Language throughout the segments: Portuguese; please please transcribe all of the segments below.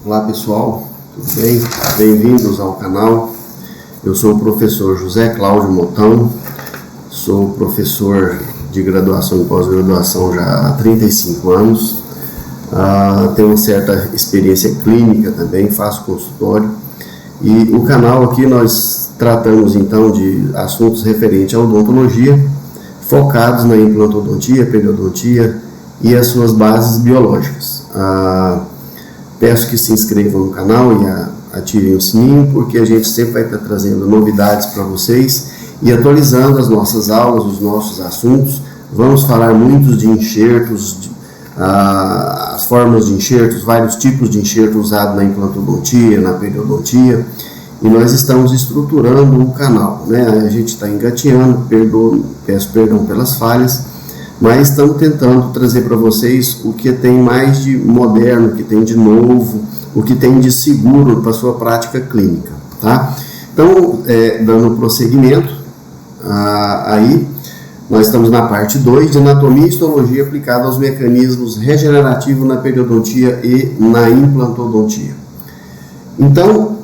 Olá pessoal, tudo bem? Bem-vindos ao canal. Eu sou o professor José Cláudio Motão, sou professor de graduação e pós-graduação já há 35 anos, tenho uma certa experiência clínica também, faço consultório e o canal aqui nós tratamos então de assuntos referentes à odontologia, focados na implantodontia, periodontia e as suas bases biológicas. Peço que se inscrevam no canal e ativem o sininho, porque a gente sempre vai estar trazendo novidades para vocês e atualizando as nossas aulas, os nossos assuntos. Vamos falar muito de enxertos, as formas de enxertos, vários tipos de enxerto usado na implantodontia, na periodontia, e nós estamos estruturando o canal, né? A gente está engateando, peço perdão pelas falhas, mas estamos tentando trazer para vocês o que tem mais de moderno, o que tem de novo, o que tem de seguro para a sua prática clínica, tá? Então, dando prosseguimento, aí nós estamos na parte 2 de anatomia e histologia aplicada aos mecanismos regenerativos na periodontia e na implantodontia. Então,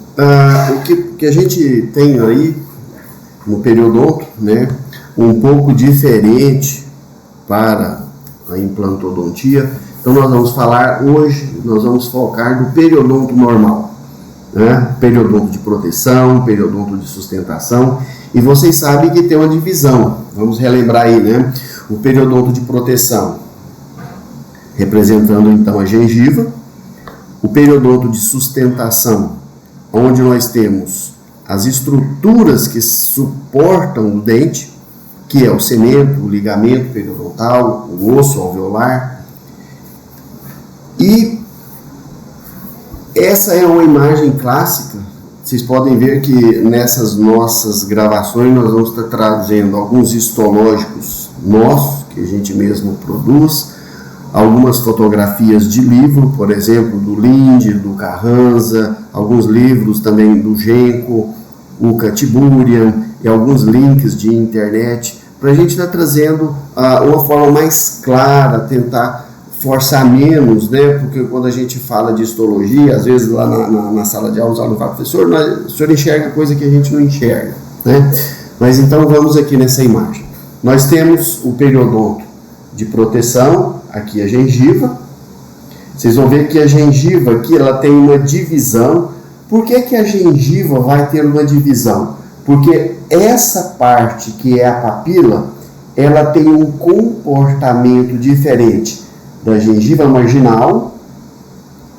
o que a gente tem aí no periodonto, né, um pouco diferente para a implantodontia. Então nós vamos falar hoje, nós vamos focar no periodonto normal, né? Periodonto de proteção, periodonto de sustentação, e vocês sabem que tem uma divisão, vamos relembrar aí, né? O periodonto de proteção, representando então a gengiva, o periodonto de sustentação, onde nós temos as estruturas que suportam o dente, que é o cemento, o ligamento periodontal, o osso alveolar. E essa é uma imagem clássica. Vocês podem ver que nessas nossas gravações nós vamos estar trazendo alguns histológicos nossos, que a gente mesmo produz, algumas fotografias de livro, por exemplo, do Linde, do Carranza, alguns livros também do Genco, o Catiburian, e alguns links de internet, para a gente estar trazendo uma forma mais clara, tentar forçar menos, né? Porque quando a gente fala de histologia, às vezes lá na sala de aula, os alunos falam, professor, o senhor enxerga coisa que a gente não enxerga, né? Mas então vamos aqui nessa imagem. Nós temos o periodonto de proteção, aqui a gengiva. Vocês vão ver que a gengiva aqui, ela tem uma divisão. Por que a gengiva vai ter uma divisão? Porque essa parte que é a papila, ela tem um comportamento diferente da gengiva marginal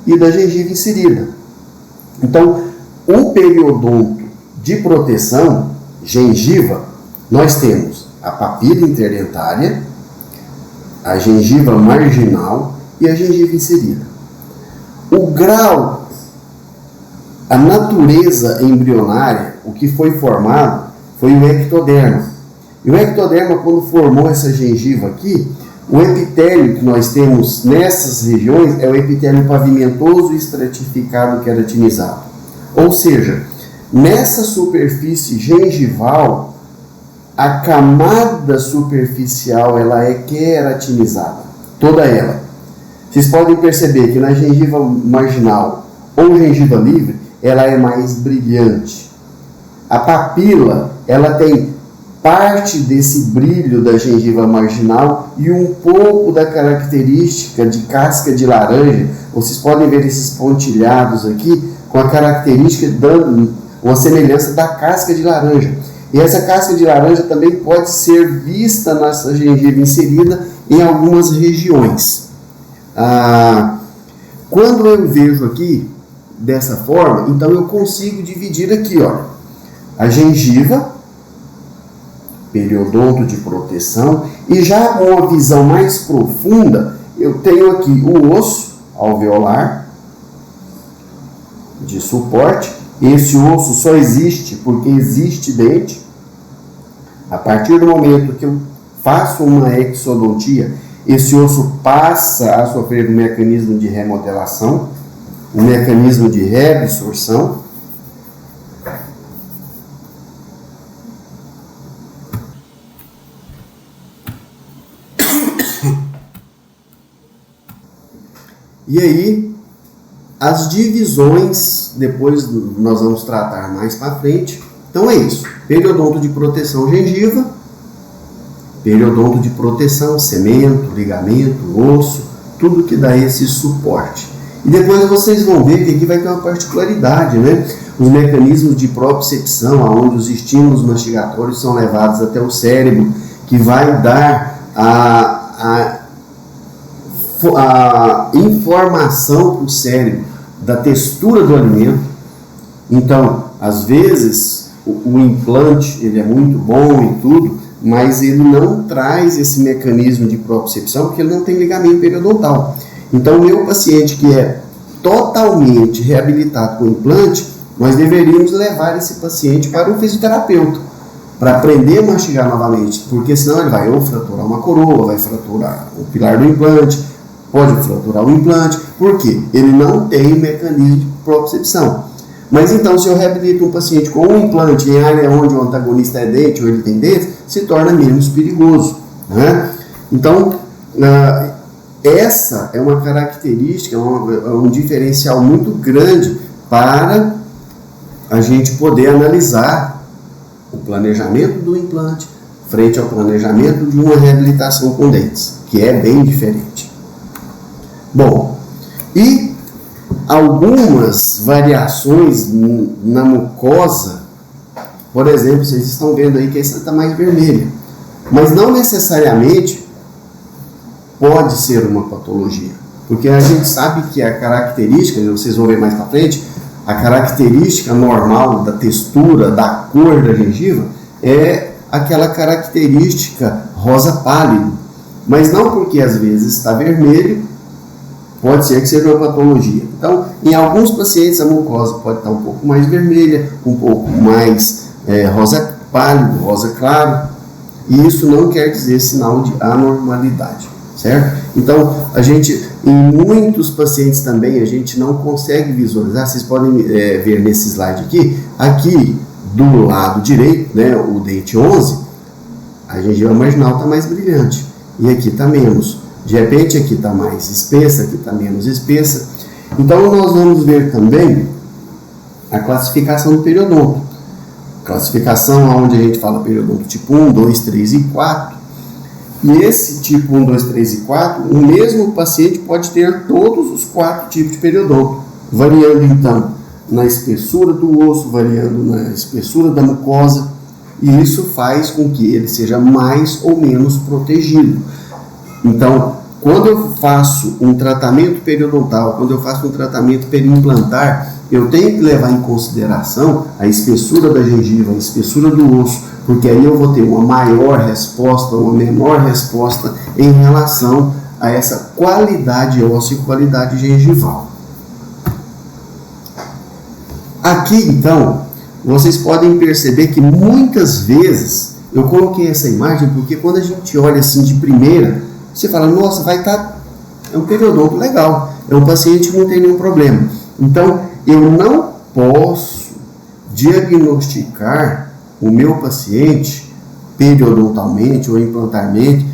e da gengiva inserida. Então, o periodonto de proteção, gengiva, nós temos a papila interdentária, a gengiva marginal e a gengiva inserida. O grau, a natureza embrionária, o que foi formado foi o ectoderma. E o ectoderma, quando formou essa gengiva aqui, o epitélio que nós temos nessas regiões é o epitélio pavimentoso e estratificado queratinizado. Ou seja, nessa superfície gengival, a camada superficial ela é queratinizada, toda ela. Vocês podem perceber que na gengiva marginal ou gengiva livre, ela é mais brilhante. A papila, ela tem parte desse brilho da gengiva marginal e um pouco da característica de casca de laranja. Vocês podem ver esses pontilhados aqui com a característica dando uma semelhança da casca de laranja. E essa casca de laranja também pode ser vista nessa gengiva inserida em algumas regiões. Quando eu vejo aqui dessa forma, então eu consigo dividir aqui, olha, a gengiva, periodonto de proteção, e já com uma visão mais profunda, eu tenho aqui o osso alveolar de suporte. Esse osso só existe porque existe dente. A partir do momento que eu faço uma exodontia, esse osso passa a sofrer um mecanismo de remodelação, um mecanismo de reabsorção. E aí, as divisões, depois nós vamos tratar mais para frente. Então é isso: periodonto de proteção gengiva, periodonto de proteção, cemento, ligamento, osso, tudo que dá esse suporte. E depois vocês vão ver que aqui vai ter uma particularidade, né? Os mecanismos de propriocepção, onde os estímulos mastigatórios são levados até o cérebro, que vai dar a informação para o cérebro da textura do alimento. Então, às vezes, o implante ele é muito bom e tudo, mas ele não traz esse mecanismo de propriocepção porque ele não tem ligamento periodontal. Então, o meu paciente que é totalmente reabilitado com implante, nós deveríamos levar esse paciente para um fisioterapeuta, para aprender a mastigar novamente, porque senão ele vai ou fraturar uma coroa, vai fraturar o pilar do implante, pode fraturar o implante, porque ele não tem mecanismo de propriocepção. Mas então, se eu reabilito um paciente com um implante em área onde o antagonista é dente ou ele tem dente, se torna menos perigoso, né? Então, essa é uma característica, um diferencial muito grande para a gente poder analisar o planejamento do implante frente ao planejamento de uma reabilitação com dentes, que é bem diferente. Bom, e algumas variações na mucosa, por exemplo, vocês estão vendo aí que essa está mais vermelha, mas não necessariamente pode ser uma patologia, porque a gente sabe que a característica, vocês vão ver mais para frente, a característica normal da textura, da cor da gengiva é aquela característica rosa pálido, mas não porque às vezes está vermelho, pode ser que seja uma patologia. Então, em alguns pacientes a mucosa pode estar um pouco mais vermelha, um pouco mais rosa pálido, rosa claro, e isso não quer dizer sinal de anormalidade, certo? Então, a gente, em muitos pacientes também, a gente não consegue visualizar, vocês podem ver nesse slide aqui do lado direito, né, o dente 11, a gengiva marginal está mais brilhante, e aqui está menos. De repente aqui está mais espessa, aqui está menos espessa. Então nós vamos ver também a classificação do periodonto. Classificação onde a gente fala periodonto tipo 1, 2, 3 e 4. E esse tipo 1, 2, 3 e 4, o mesmo paciente pode ter todos os 4 tipos de periodonto, variando então na espessura do osso, variando na espessura da mucosa, e isso faz com que ele seja mais ou menos protegido. Então, quando eu faço um tratamento periodontal, quando eu faço um tratamento periimplantar, eu tenho que levar em consideração a espessura da gengiva, a espessura do osso, porque aí eu vou ter uma maior resposta, uma menor resposta em relação a essa qualidade óssea e qualidade gengival. Aqui, então, vocês podem perceber que muitas vezes eu coloquei essa imagem porque quando a gente olha assim de primeira, você fala, nossa, vai estar, é um periodonto legal, é um paciente que não tem nenhum problema. Então, eu não posso diagnosticar o meu paciente periodontalmente ou implantarmente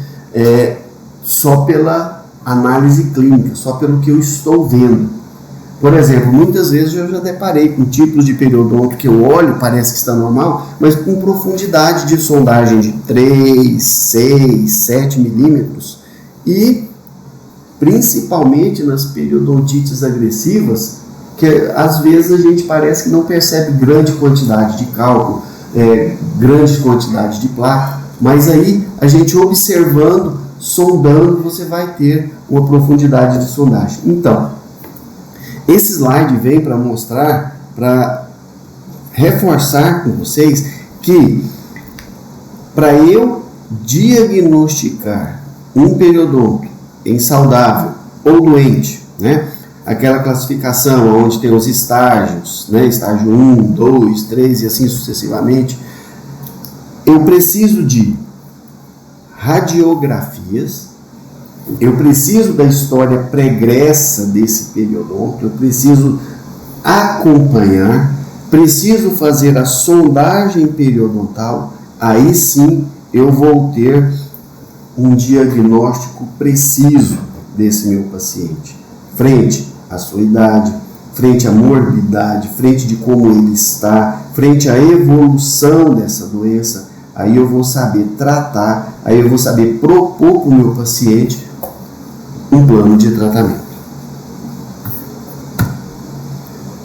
só pela análise clínica, só pelo que eu estou vendo. Por exemplo, muitas vezes eu já deparei com tipos de periodonto que eu olho, parece que está normal, mas com profundidade de sondagem de 3, 6, 7 milímetros. E principalmente nas periodontites agressivas, que às vezes a gente parece que não percebe grande quantidade de cálculo, grande quantidade de placa, mas aí a gente observando, sondando, você vai ter uma profundidade de sondagem. Então, esse slide vem para mostrar, para reforçar com vocês que para eu diagnosticar um periodonto em saudável ou doente, né? Aquela classificação onde tem os estágios, né? Estágio 1, 2, 3 e assim sucessivamente, eu preciso de radiografias, eu preciso da história pregressa desse periodonto, eu preciso acompanhar, preciso fazer a sondagem periodontal, aí sim eu vou ter um diagnóstico preciso desse meu paciente, frente à sua idade, frente à morbidade, frente de como ele está, frente à evolução dessa doença, aí eu vou saber tratar, aí eu vou saber propor para o meu paciente um plano de tratamento.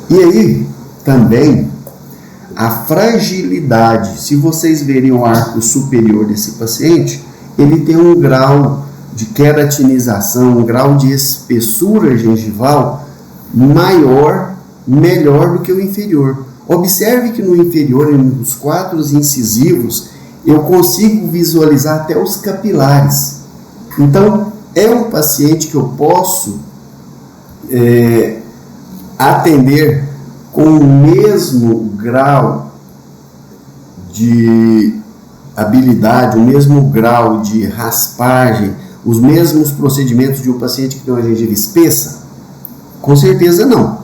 E aí, também, a fragilidade. Se vocês verem o arco superior desse paciente, ele tem um grau de queratinização, um grau de espessura gengival maior, melhor do que o inferior. Observe que no inferior, nos 4 incisivos, eu consigo visualizar até os capilares. Então, é um paciente que eu posso atender com o mesmo grau de habilidade, o mesmo grau de raspagem, os mesmos procedimentos de um paciente que tem uma gengiva espessa? Com certeza não.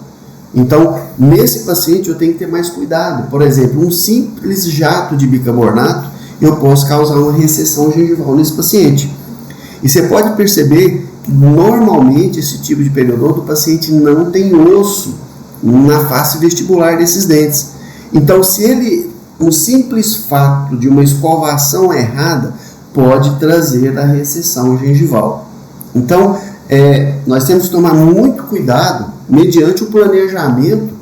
Então, nesse paciente eu tenho que ter mais cuidado. Por exemplo, um simples jato de bicarbonato, eu posso causar uma recessão gengival nesse paciente. E você pode perceber que normalmente esse tipo de periodonto o paciente não tem osso na face vestibular desses dentes. Então, um simples fato de uma escovação errada pode trazer a recessão gengival. Então, nós temos que tomar muito cuidado mediante o planejamento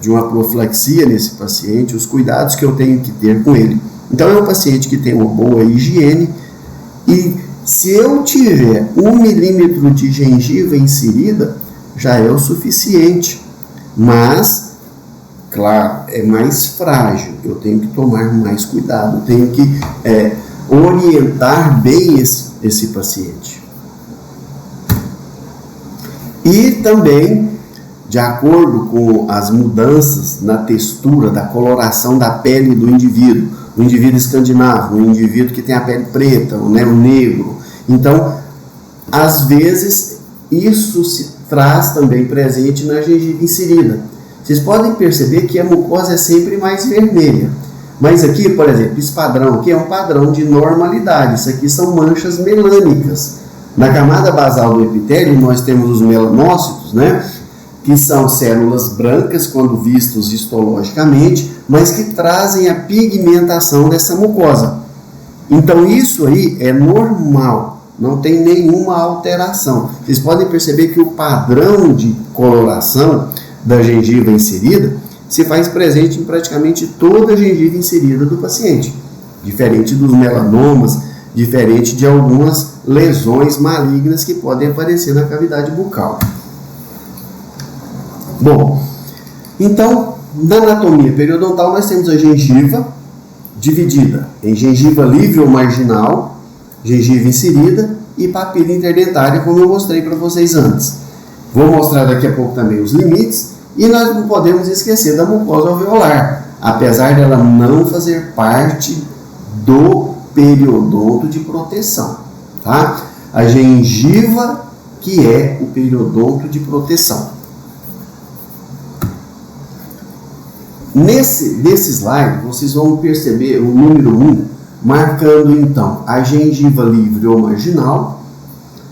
de uma profilaxia nesse paciente, os cuidados que eu tenho que ter com ele. Então, é um paciente que tem uma boa higiene e se eu tiver 1 milímetro de gengiva inserida, já é o suficiente, mas, claro, é mais frágil, eu tenho que tomar mais cuidado, eu tenho que orientar bem esse paciente. E também, de acordo com as mudanças na textura, da coloração da pele do indivíduo, o indivíduo escandinavo, o indivíduo que tem a pele preta, o negro. Então, às vezes, isso se traz também presente na gengiva inserida. Vocês podem perceber que a mucosa é sempre mais vermelha. Mas aqui, por exemplo, esse padrão aqui é um padrão de normalidade. Isso aqui são manchas melânicas. Na camada basal do epitélio, nós temos os melanócitos, que são células brancas quando vistos histologicamente, mas que trazem a pigmentação dessa mucosa. Então isso aí é normal, não tem nenhuma alteração. Vocês podem perceber que o padrão de coloração da gengiva inserida se faz presente em praticamente toda a gengiva inserida do paciente, diferente dos melanomas, diferente de algumas lesões malignas que podem aparecer na cavidade bucal. Bom, então, na anatomia periodontal nós temos a gengiva dividida em gengiva livre ou marginal, gengiva inserida e papila interdentária, como eu mostrei para vocês antes. Vou mostrar daqui a pouco também os limites e nós não podemos esquecer da mucosa alveolar, apesar dela não fazer parte do periodonto de proteção, tá? A gengiva que é o periodonto de proteção. Nesse slide, vocês vão perceber o número 1, marcando então a gengiva livre ou marginal,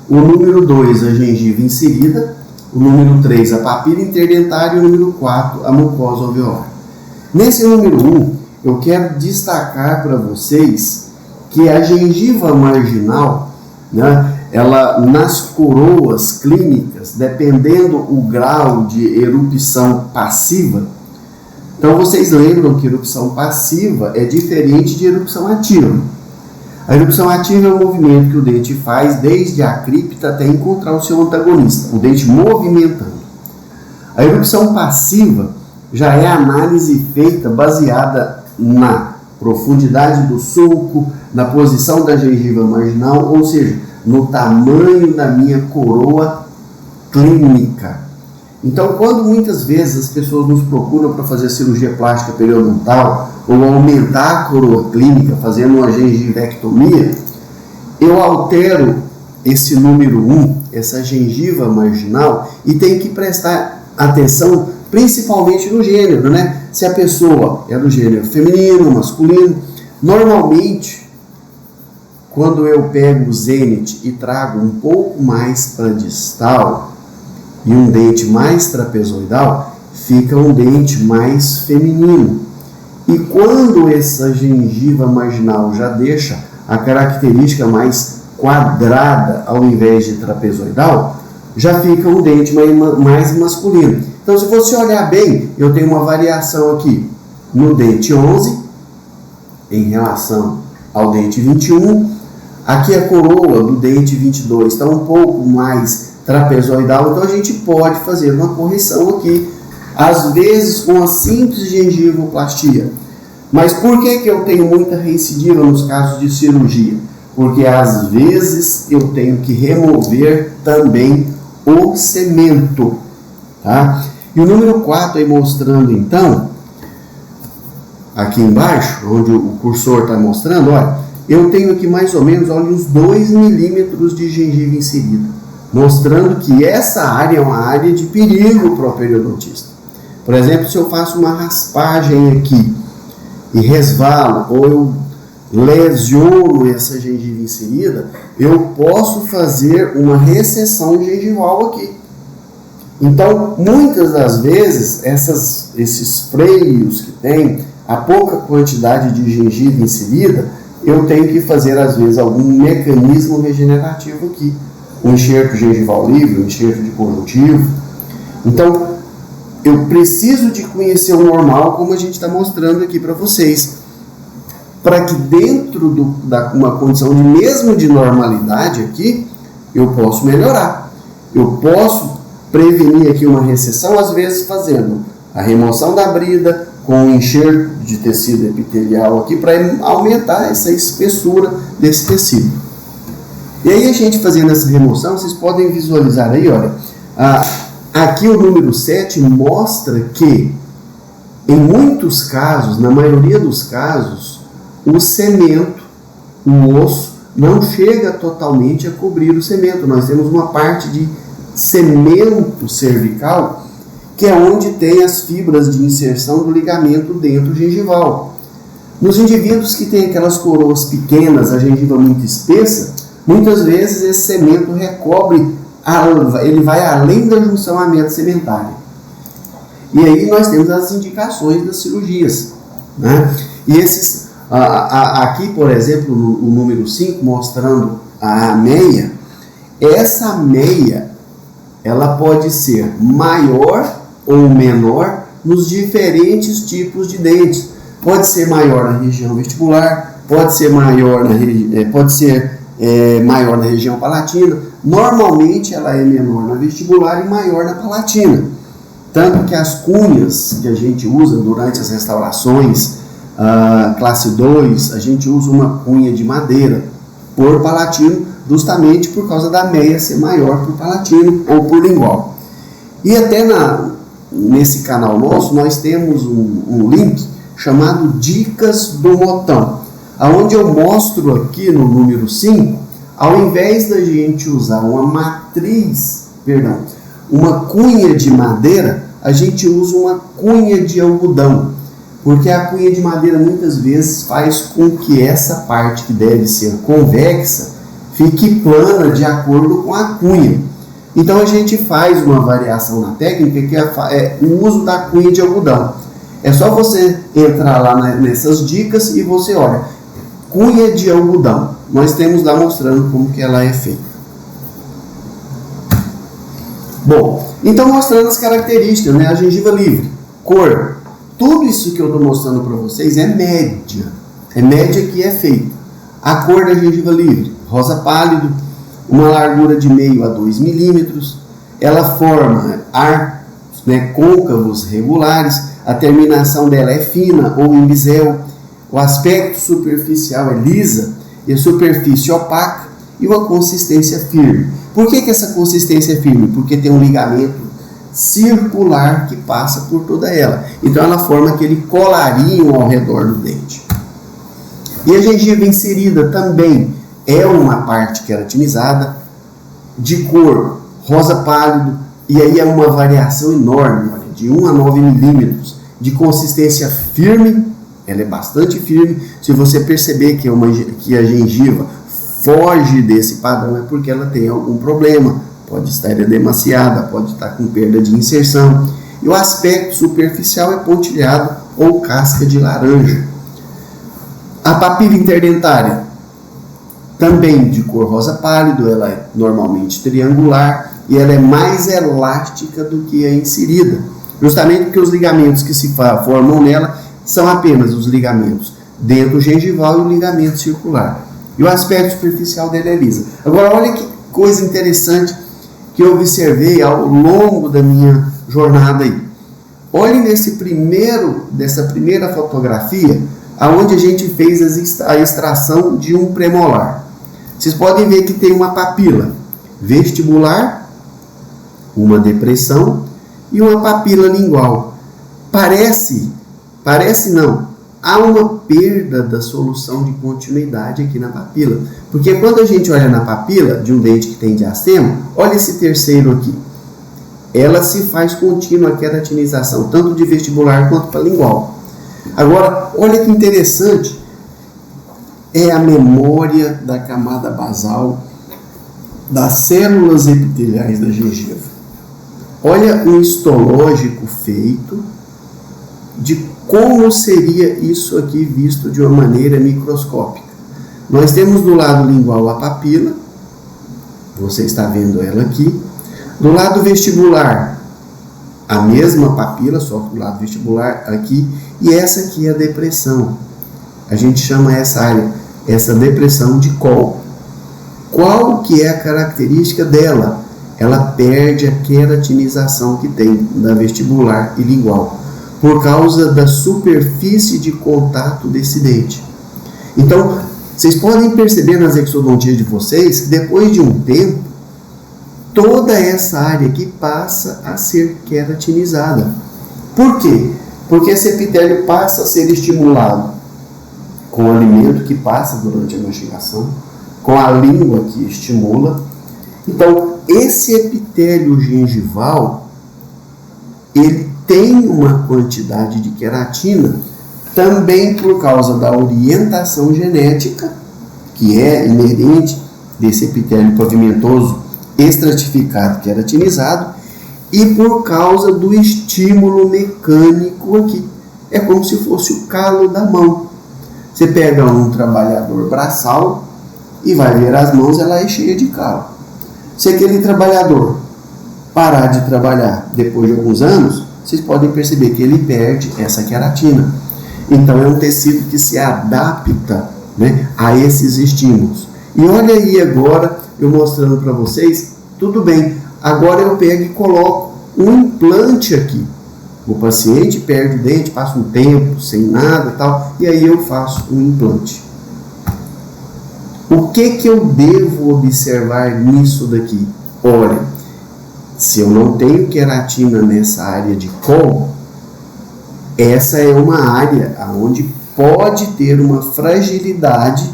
o número 2, a gengiva inserida, o número 3, a papila interdentária e o número 4, a mucosa alveolar. Nesse número 1, eu quero destacar para vocês que a gengiva marginal, ela nas coroas clínicas, dependendo o grau de erupção passiva, então vocês lembram que erupção passiva é diferente de erupção ativa. A erupção ativa é um movimento que o dente faz desde a cripta até encontrar o seu antagonista, o dente movimentando. A erupção passiva já é a análise feita baseada na profundidade do sulco, na posição da gengiva marginal, ou seja, no tamanho da minha coroa clínica. Então, quando muitas vezes as pessoas nos procuram para fazer cirurgia plástica periodontal ou aumentar a coroa clínica, fazendo uma gengivectomia, eu altero esse número 1, essa gengiva marginal, e tenho que prestar atenção principalmente no gênero, Se a pessoa é do gênero feminino, masculino, normalmente, quando eu pego o zênite e trago um pouco mais para distal, e um dente mais trapezoidal, fica um dente mais feminino. E quando essa gengiva marginal já deixa a característica mais quadrada ao invés de trapezoidal, já fica um dente mais masculino. Então, se você olhar bem, eu tenho uma variação aqui no dente 11 em relação ao dente 21. Aqui a coroa do dente 22 está um pouco mais trapezoidal, então a gente pode fazer uma correção aqui, às vezes com a simples gengivoplastia. Mas por que eu tenho muita recidiva nos casos de cirurgia? Porque às vezes eu tenho que remover também o cemento, tá? E o número 4 aí mostrando então, aqui embaixo, onde o cursor está mostrando, olha, eu tenho aqui mais ou menos, olha, uns 2 milímetros de gengiva inserida, mostrando que essa área é uma área de perigo para o periodontista. Por exemplo, se eu faço uma raspagem aqui e resvalo, ou eu lesiono essa gengiva inserida, eu posso fazer uma recessão gengival aqui. Então, muitas das vezes, esses freios que tem, a pouca quantidade de gengiva inserida, eu tenho que fazer, às vezes, algum mecanismo regenerativo aqui. Um enxerto gengival livre, um enxerto de conjuntivo. Então, eu preciso de conhecer o normal, como a gente está mostrando aqui para vocês, para que dentro de uma condição mesmo de normalidade aqui, eu posso melhorar. Eu posso prevenir aqui uma recessão, às vezes fazendo a remoção da brida com o enxerto de tecido epitelial aqui, para aumentar essa espessura desse tecido. E aí a gente fazendo essa remoção, vocês podem visualizar aí, olha, aqui o número 7 mostra que, em muitos casos, na maioria dos casos, o cemento, o osso, não chega totalmente a cobrir o cemento. Nós temos uma parte de cemento cervical, que é onde tem as fibras de inserção do ligamento dentro gengival. Nos indivíduos que têm aquelas coroas pequenas, a gengiva muito espessa, muitas vezes esse cemento recobre, ele vai além da junção amento-cementária. E aí nós temos as indicações das cirurgias, né? E esses, aqui, por exemplo, o número 5, mostrando a meia, essa meia, ela pode ser maior ou menor nos diferentes tipos de dentes. Pode ser maior na região vestibular, pode ser maior maior na região palatina. Normalmente ela é menor na vestibular e maior na palatina. Tanto que as cunhas que a gente usa durante as restaurações, classe 2, a gente usa uma cunha de madeira por palatino, justamente por causa da meia ser maior por palatino ou por lingual. E até nesse canal nosso, nós temos um link chamado Dicas do Motão, onde eu mostro aqui no número 5, ao invés da gente usar uma cunha de madeira, a gente usa uma cunha de algodão, porque a cunha de madeira muitas vezes faz com que essa parte que deve ser convexa fique plana de acordo com a cunha. Então a gente faz uma variação na técnica, que é o uso da cunha de algodão. É só você entrar lá nessas dicas e você olha, cunha de algodão. Nós temos lá mostrando como que ela é feita. Bom, então mostrando as características, né? A gengiva livre, cor, tudo isso que eu estou mostrando para vocês é média. É média que é feita. A cor da gengiva livre, rosa pálido, uma largura de meio a 2 milímetros, ela forma arcos, né, côncavos regulares, a terminação dela é fina ou em bisel, o aspecto superficial é lisa e a superfície opaca e uma consistência firme. Por que essa consistência é firme? Porque tem um ligamento circular que passa por toda ela. Então ela forma aquele colarinho ao redor do dente. E a gengiva inserida também é uma parte queratinizada, de cor rosa pálido, e aí é uma variação enorme, olha, de 1 a 9 milímetros, de consistência firme, ela é bastante firme. Se você perceber que a gengiva foge desse padrão, é porque ela tem algum problema, pode estar edemaciada, pode estar com perda de inserção. E o aspecto superficial é pontilhado ou casca de laranja. A papila interdentária, também de cor rosa pálido, ela é normalmente triangular e ela é mais elástica do que a inserida, justamente porque os ligamentos que se formam nela são apenas os ligamentos dentro gengival e o ligamento circular. E o aspecto superficial dela é lisa. Agora, olha que coisa interessante que eu observei ao longo da minha jornada aí. Olhe dessa primeira fotografia, aonde a gente fez a extração de um premolar. Vocês podem ver que tem uma papila vestibular, uma depressão e uma papila lingual. Parece não, há uma perda da solução de continuidade aqui na papila. Porque quando a gente olha na papila de um dente que tem diastema, olha esse terceiro aqui. Ela se faz contínua a queratinização, tanto de vestibular quanto para lingual. Agora, olha que interessante, é a memória da camada basal das células epiteliais da gengiva. Olha um histológico feito de como seria isso aqui visto de uma maneira microscópica. Nós temos do lado lingual a papila, você está vendo ela aqui. Do lado vestibular, a mesma papila, só que do lado vestibular aqui, e essa aqui é a depressão. A gente chama essa área, essa depressão de Kohl. Qual que é a característica dela? Ela perde a queratinização que tem da vestibular e lingual, por causa da superfície de contato desse dente. Então, vocês podem perceber nas exodontias de vocês que depois de um tempo, toda essa área aqui passa a ser queratinizada. Por quê? Porque esse epitélio passa a ser estimulado com o alimento que passa durante a mastigação, com a língua que estimula. Então, esse epitélio gengival, ele tem uma quantidade de queratina também por causa da orientação genética, que é inerente desse epitélio pavimentoso estratificado, queratinizado, e por causa do estímulo mecânico aqui. É como se fosse o calo da mão. Você pega um trabalhador braçal e vai ver as mãos, ela é cheia de calo. Se aquele trabalhador parar de trabalhar depois de alguns anos, vocês podem perceber que ele perde essa queratina. Então é um tecido que se adapta, né, a esses estímulos. E olha aí agora, eu mostrando para vocês, tudo bem, agora eu pego e coloco um implante aqui. O paciente perde o dente, passa um tempo sem nada e tal, e aí eu faço um implante. O que eu devo observar nisso daqui? Olha, se eu não tenho queratina nessa área de Kohl, essa é uma área onde pode ter uma fragilidade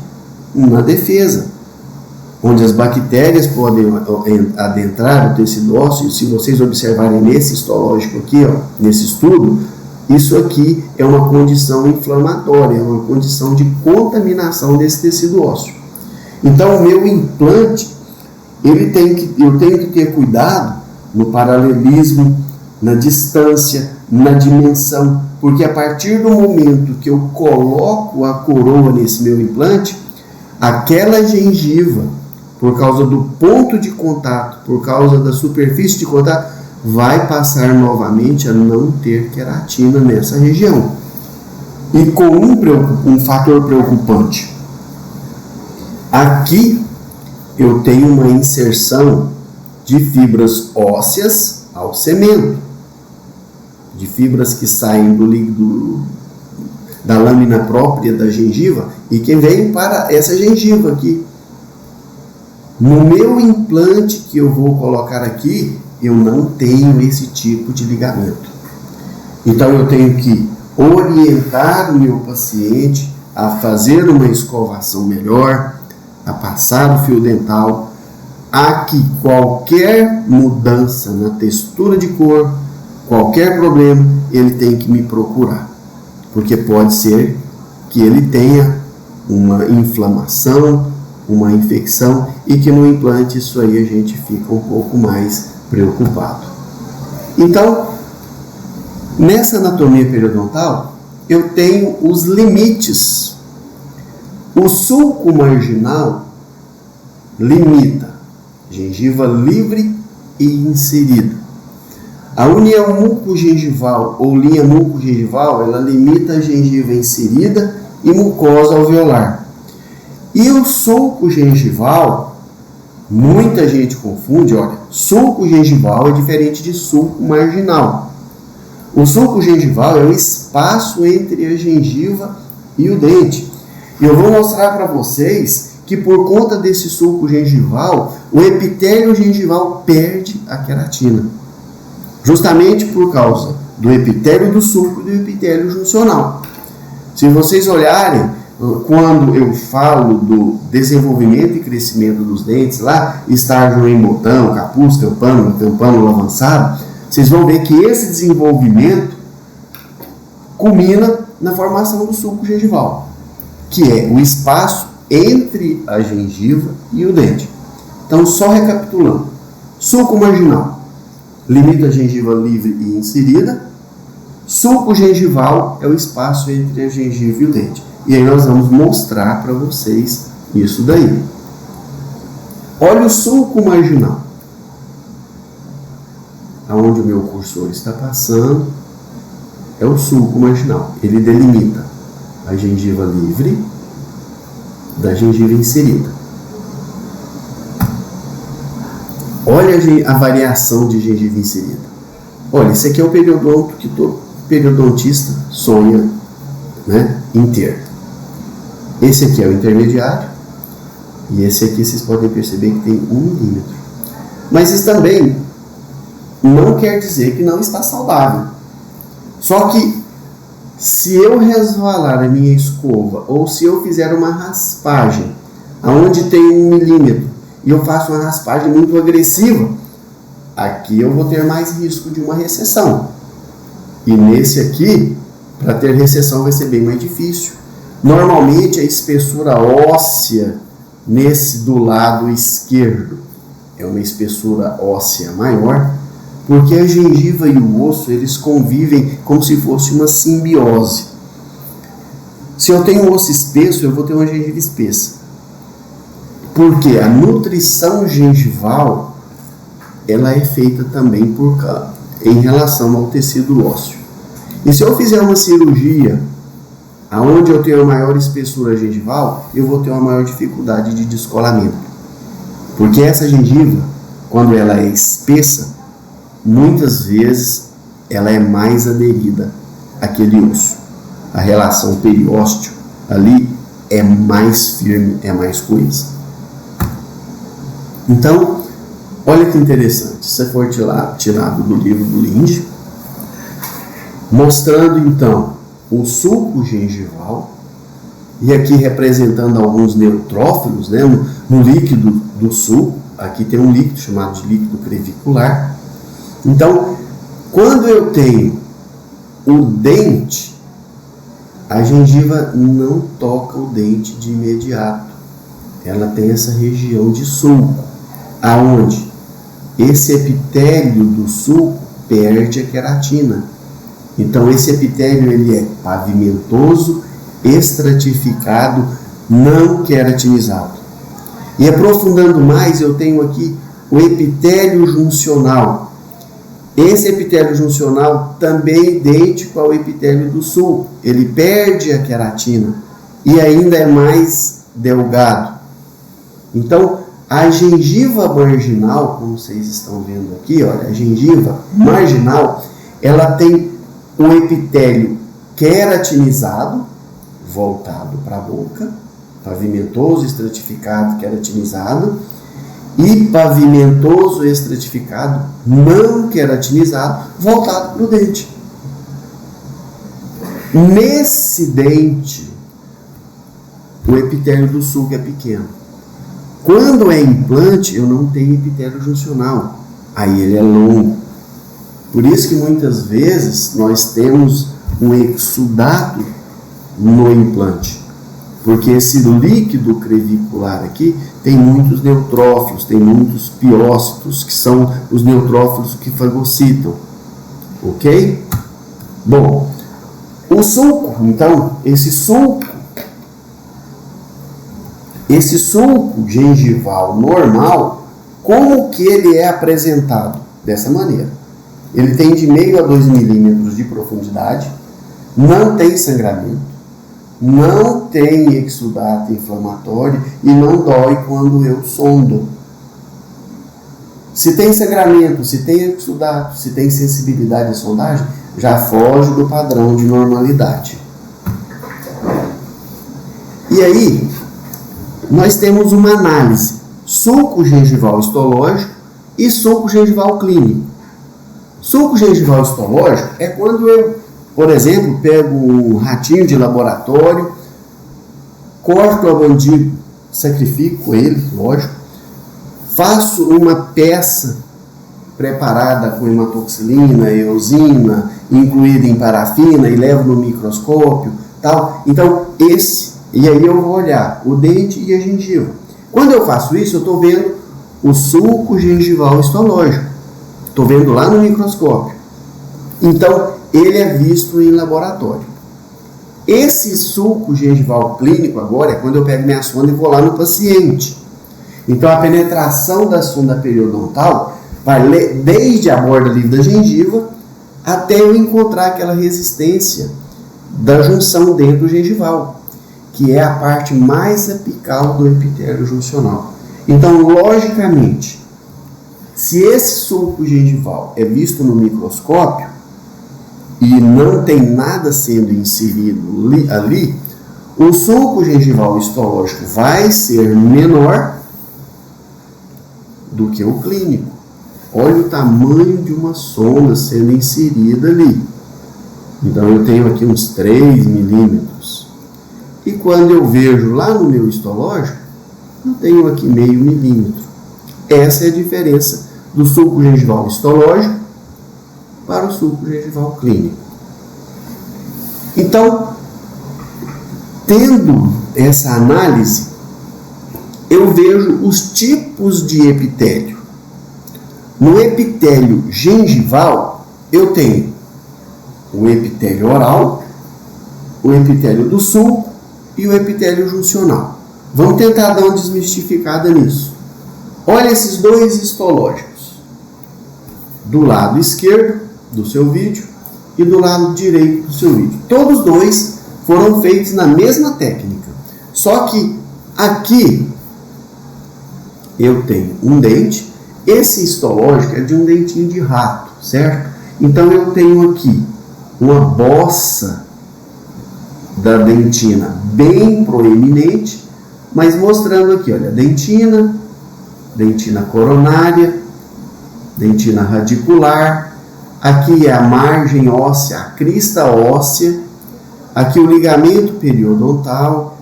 na defesa, onde as bactérias podem adentrar o tecido ósseo. Se vocês observarem nesse histológico aqui, ó, nesse estudo, isso aqui é uma condição inflamatória, é uma condição de contaminação desse tecido ósseo. Então, o meu implante, eu tenho que ter cuidado no paralelismo, na distância, na dimensão, porque a partir do momento que eu coloco a coroa nesse meu implante, aquela gengiva, por causa do ponto de contato, por causa da superfície de contato, vai passar novamente a não ter queratina nessa região. E com um fator preocupante. Aqui eu tenho uma inserção de fibras ósseas ao cemento, de fibras que saem da lâmina própria da gengiva e que vem para essa gengiva aqui. No meu implante que eu vou colocar aqui, eu não tenho esse tipo de ligamento. Então eu tenho que orientar o meu paciente a fazer uma escovação melhor, a passar o fio dental, a que qualquer mudança na textura de cor, qualquer problema, ele tem que me procurar. Porque pode ser que ele tenha uma inflamação uma infecção e que no implante isso aí a gente fica um pouco mais preocupado. Então, nessa anatomia periodontal, eu tenho os limites. O sulco marginal limita gengiva livre e inserida. A união mucogengival ou linha mucogengival, ela limita a gengiva inserida e mucosa alveolar. E o sulco gengival, muita gente confunde, olha, sulco gengival é diferente de sulco marginal. O sulco gengival é o espaço entre a gengiva e o dente. E eu vou mostrar para vocês que por conta desse sulco gengival, o epitélio gengival perde a queratina. Justamente por causa do epitélio do sulco e do epitélio juncional. Se vocês olharem, quando eu falo do desenvolvimento e crescimento dos dentes, lá, estágio em botão, capuz, campânula avançado, vocês vão ver que esse desenvolvimento culmina na formação do sulco gengival, que é o espaço entre a gengiva e o dente. Então, só recapitulando. Sulco marginal limita a gengiva livre e inserida. Sulco gengival é o espaço entre a gengiva e o dente. E aí nós vamos mostrar para vocês isso daí. Olha o sulco marginal. Aonde o meu cursor está passando é o sulco marginal. Ele delimita a gengiva livre da gengiva inserida. Olha a variação de gengiva inserida. Olha, esse aqui é o periodonto que todo periodontista sonha, né, em ter. Esse aqui é o intermediário. E esse aqui vocês podem perceber que tem 1 milímetro. Mas isso também não quer dizer que não está saudável. Só que se eu resvalar a minha escova ou se eu fizer uma raspagem aonde tem 1 milímetro e eu faço uma raspagem muito agressiva, aqui eu vou ter mais risco de uma recessão. E nesse aqui, para ter recessão vai ser bem mais difícil. Normalmente a espessura óssea nesse do lado esquerdo é uma espessura óssea maior, porque a gengiva e o osso, eles convivem como se fosse uma simbiose. Se eu tenho um osso espesso, eu vou ter uma gengiva espessa. Porque a nutrição gengival, ela é feita também em relação ao tecido ósseo. E se eu fizer uma cirurgia aonde eu tenho a maior espessura gengival, eu vou ter uma maior dificuldade de descolamento. Porque essa gengiva, quando ela é espessa, muitas vezes ela é mais aderida àquele osso. A relação periósteo ali é mais firme, é mais coesa. Então, olha que interessante. Isso foi tirado do livro do Linde, mostrando então o sulco gengival, e aqui representando alguns neutrófilos, né, no líquido do sulco. Aqui tem um líquido chamado de líquido crevicular. Então, quando eu tenho o dente, a gengiva não toca o dente de imediato. Ela tem essa região de sulco, aonde esse epitélio do sulco perde a queratina. Então, esse epitélio ele é pavimentoso, estratificado, não queratinizado. E aprofundando mais, eu tenho aqui o epitélio juncional. Esse epitélio juncional também é idêntico ao epitélio do sulco. Ele perde a queratina e ainda é mais delgado. Então, a gengiva marginal, como vocês estão vendo aqui, olha, a gengiva marginal, ela tem o epitélio queratinizado, voltado para a boca, pavimentoso, estratificado, queratinizado, e pavimentoso, estratificado, não queratinizado, voltado para o dente. Nesse dente, o epitélio do sulco é pequeno. Quando é implante, eu não tenho epitélio juncional, aí ele é longo. Por isso que muitas vezes nós temos um exudato no implante. Porque esse líquido crevicular aqui tem muitos neutrófilos, tem muitos piócitos, que são os neutrófilos que fagocitam. Ok? Bom, o sulco, então, esse sulco gengival normal, como que ele é apresentado? Dessa maneira. Ele tem de meio a 2 milímetros de profundidade, não tem sangramento, não tem exudato inflamatório e não dói quando eu sondo. Se tem sangramento, se tem exudato, se tem sensibilidade à sondagem, já foge do padrão de normalidade. E aí, nós temos uma análise: sulco gengival histológico e sulco gengival clínico. Sulco gengival histológico é quando eu, por exemplo, pego um ratinho de laboratório, corto a mandíbula, sacrifico ele, lógico, faço uma peça preparada com hematoxilina, eosina, incluída em parafina e levo no microscópio, tal. Então, e aí eu vou olhar o dente e a gengiva. Quando eu faço isso, eu estou vendo o sulco gengival histológico. Estou vendo lá no microscópio. Então, ele é visto em laboratório. Esse sulco gengival clínico agora é quando eu pego minha sonda e vou lá no paciente. Então, a penetração da sonda periodontal vai desde a borda livre da gengiva até eu encontrar aquela resistência da junção dentro gengival, que é a parte mais apical do epitélio juncional. Então, logicamente, se esse sulco gengival é visto no microscópio e não tem nada sendo inserido ali, o sulco gengival histológico vai ser menor do que o clínico. Olha o tamanho de uma sonda sendo inserida ali. Então eu tenho aqui uns 3 milímetros. E quando eu vejo lá no meu histológico, eu tenho aqui meio milímetro. Essa é a diferença do sulco gengival histológico para o sulco gengival clínico. Então, tendo essa análise, eu vejo os tipos de epitélio. No epitélio gengival, eu tenho o epitélio oral, o epitélio do sulco e o epitélio juncional. Vamos tentar dar uma desmistificada nisso. Olha esses dois histológicos. Do lado esquerdo do seu vídeo e do lado direito do seu vídeo. Todos dois foram feitos na mesma técnica. Só que aqui eu tenho um dente. Esse histológico é de um dentinho de rato, certo? Então eu tenho aqui uma bossa da dentina bem proeminente, mas mostrando aqui, olha, dentina coronária, dentina radicular, aqui é a margem óssea, a crista óssea, aqui o ligamento periodontal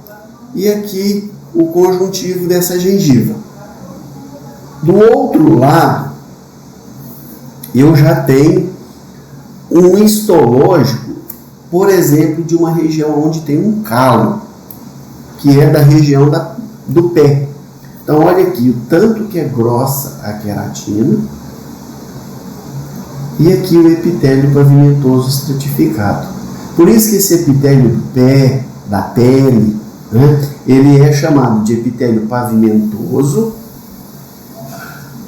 e aqui o conjuntivo dessa gengiva. Do outro lado, eu já tenho um histológico, por exemplo, de uma região onde tem um calo, que é da região do pé. Então, olha aqui, o tanto que é grossa a queratina e aqui o epitélio pavimentoso estratificado. Por isso que esse epitélio do pé, da pele, né, ele é chamado de epitélio pavimentoso.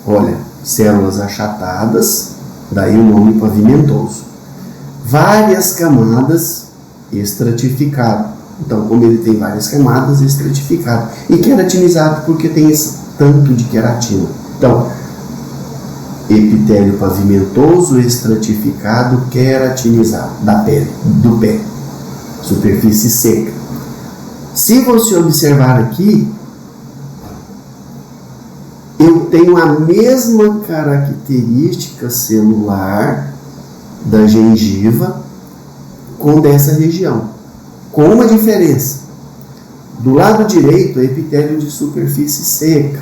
Olha, células achatadas, daí o nome pavimentoso. Várias camadas, estratificado. Então, como ele tem várias camadas, estratificado. E queratinizado, porque tem esse tanto de queratina. Então, epitélio pavimentoso, estratificado, queratinizado, da pele, do pé. Superfície seca. Se você observar aqui, eu tenho a mesma característica celular da gengiva com dessa região, com uma diferença. Do lado direito é epitélio de superfície seca,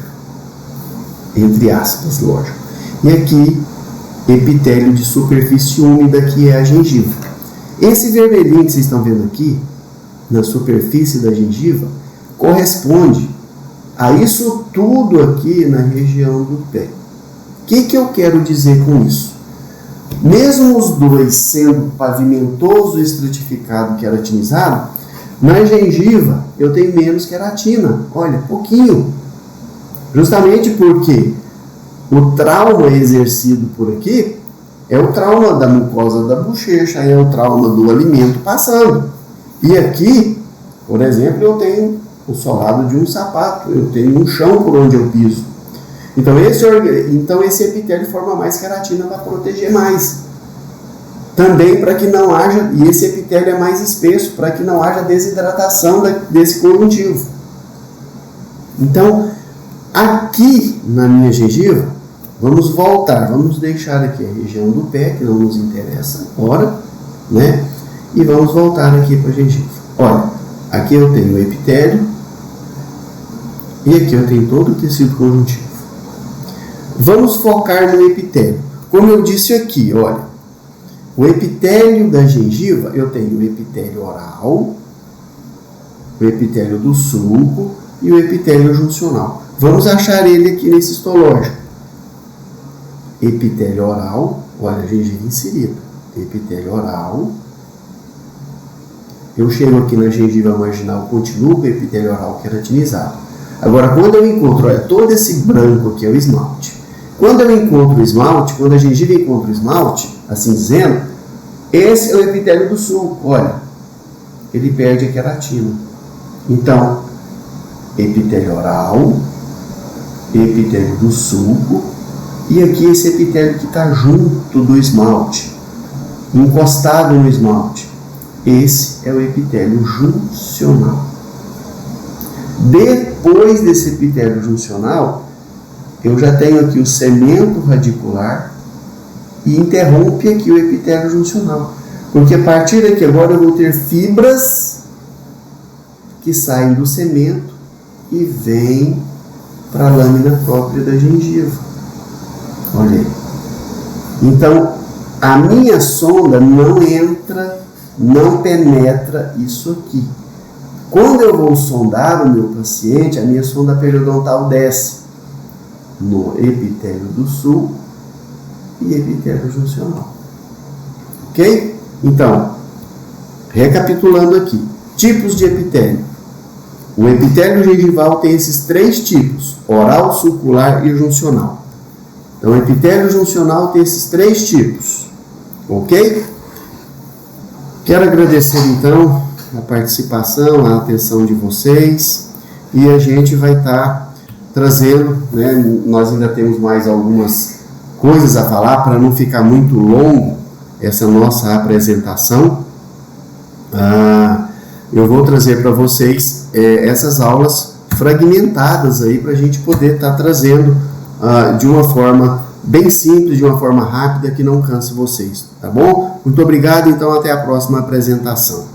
entre aspas, lógico. E aqui, epitélio de superfície úmida, que é a gengiva. Esse vermelhinho que vocês estão vendo aqui na superfície da gengiva corresponde a isso tudo aqui na região do pé. O que eu quero dizer com isso? Mesmo os dois sendo pavimentoso, estratificado e queratinizado, na gengiva eu tenho menos queratina. Olha, pouquinho. Justamente porque o trauma exercido por aqui é o trauma da mucosa da bochecha, é o trauma do alimento passando. E aqui, por exemplo, eu tenho o solado de um sapato, eu tenho um chão por onde eu piso. Então esse epitélio forma mais queratina para proteger mais. Também para que não haja, e esse epitélio é mais espesso, para que não haja desidratação desse conjuntivo. Então, aqui na minha gengiva, vamos voltar, vamos deixar aqui a região do pé, que não nos interessa agora, né? E vamos voltar aqui para a gengiva. Olha, aqui eu tenho o epitélio, e aqui eu tenho todo o tecido conjuntivo. Vamos focar no epitélio. Como eu disse aqui, olha, o epitélio da gengiva, eu tenho o epitélio oral, o epitélio do sulco e o epitélio juncional. Vamos achar ele aqui nesse histológico. Epitélio oral, olha a gengiva inserida. Epitélio oral. Eu chego aqui na gengiva marginal, continuo com o epitélio oral queratinizado. Agora, quando eu encontro, olha, todo esse branco aqui é o esmalte. Quando eu encontro o esmalte, quando a gengiva encontra o esmalte, assim dizendo, esse é o epitélio do sulco. Olha, ele perde a queratina. Então, epitélio oral, epitélio do sulco, e aqui esse epitélio que está junto do esmalte, encostado no esmalte. Esse é o epitélio juncional. Depois desse epitélio juncional, eu já tenho aqui o cemento radicular e interrompe aqui o epitélio juncional. Porque a partir daqui agora eu vou ter fibras que saem do cemento e vêm para a lâmina própria da gengiva. Olha aí. Então, a minha sonda não entra, não penetra isso aqui. Quando eu vou sondar o meu paciente, a minha sonda periodontal desce no epitélio do sulco e epitélio juncional. Ok? Então, recapitulando aqui, tipos de epitélio. O epitélio gengival tem esses 3 tipos, oral, sulcular e juncional. Então, o epitélio juncional tem esses 3 tipos. Ok? Quero agradecer, então, a participação, a atenção de vocês, e a gente vai estar trazendo, né, nós ainda temos mais algumas coisas a falar, para não ficar muito longo essa nossa apresentação. Eu vou trazer para vocês essas aulas fragmentadas aí, para a gente poder estar trazendo de uma forma bem simples, de uma forma rápida, que não canse vocês, tá bom? Muito obrigado, então até a próxima apresentação.